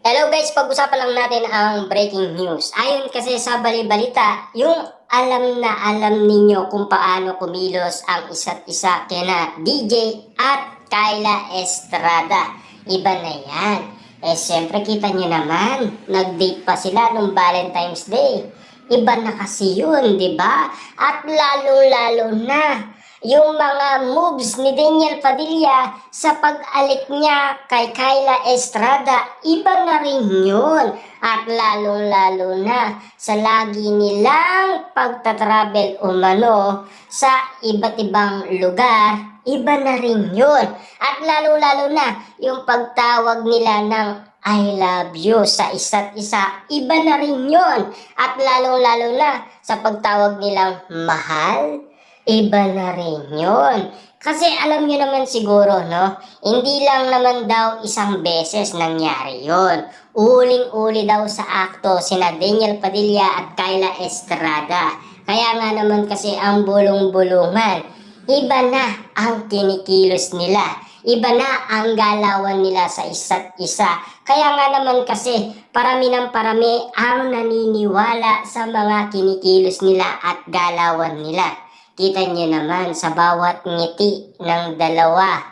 Hello guys, pag-usapan lang natin ang breaking news. Ayon kasi sa bali-balita, yung alam ninyo kung paano kumilos ang isa't isa kina DJ at Kyla Estrada. Iba na yan. Siyempre kita nyo naman, nag-date pa sila nung Valentine's Day. Iba na kasi yun, di ba? At lalong-lalo na yung mga moves ni Daniel Padilla sa pag-alik niya kay Kyla Estrada, iba na rin yun. At lalong-lalo na sa lagi nilang pagtatravel umano sa iba't ibang lugar, iba na rin yun. At lalong-lalo na yung pagtawag nila ng I love you sa isa't isa, iba na rin yun. At lalong-lalo na sa pagtawag nilang mahal, iba na rin yun. Kasi alam nyo naman siguro, no? Hindi lang naman daw isang beses nangyari yun. Uling-uli daw sa akto sina Daniel Padilla at Kyla Estrada. Kaya nga naman kasi ang bulong-bulungan, iba na ang kinikilos nila. Iba na ang galawan nila sa isa't isa. Kaya nga naman kasi parami ng parami ang naniniwala sa mga kinikilos nila at galawan nila. Kita niyo naman sa bawat ngiti ng dalawa,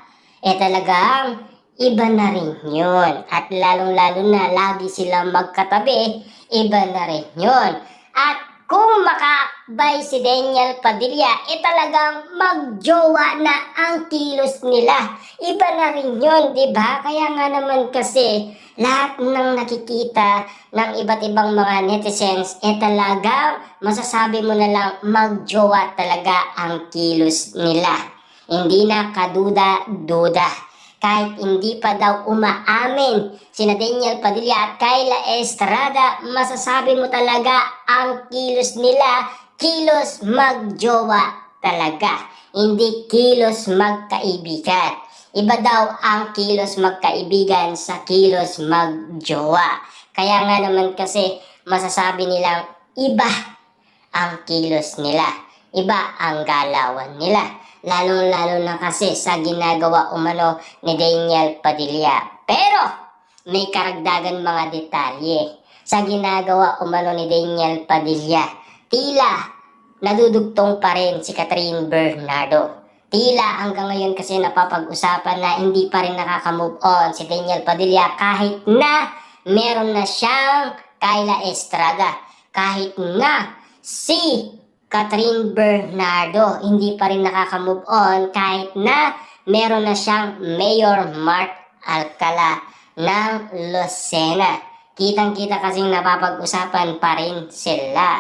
talagang iba na rin yun. At lalong-lalo na lagi silang magkatabi, iba na rin yun. At kung makabay si Daniel Padilla, talagang magjowa na ang kilos nila. Iba na rin yun, di ba? Kaya nga naman kasi lahat ng nakikita ng iba't ibang mga netizens, talagang masasabi mo na lang magjowa talaga ang kilos nila. Hindi na kaduda-duda. Kahit hindi pa daw umaamin sina Daniel Padilla at Kyla Estrada, masasabi mo talaga ang kilos nila, kilos magjowa talaga. Hindi kilos magkaibigan. Iba daw ang kilos magkaibigan sa kilos magjowa. Kaya nga naman kasi masasabi nilang iba ang kilos nila. Iba ang galawan nila. Lalo-lalo na kasi sa ginagawa umano ni Daniel Padilla. Pero may karagdagan mga detalye sa ginagawa umano ni Daniel Padilla. Tila nadudugtong pa rin si Catherine Bernardo. Tila hanggang ngayon kasi napapag-usapan na hindi pa rin nakaka-move on si Daniel Padilla kahit na meron na siyang Kyla Estrada. Kahit nga si Catherine Bernardo hindi pa rin nakaka-move on kahit na meron na siyang Mayor Mark Alcala ng Lucena. Kitang-kita kasing napapag-usapan pa rin sila.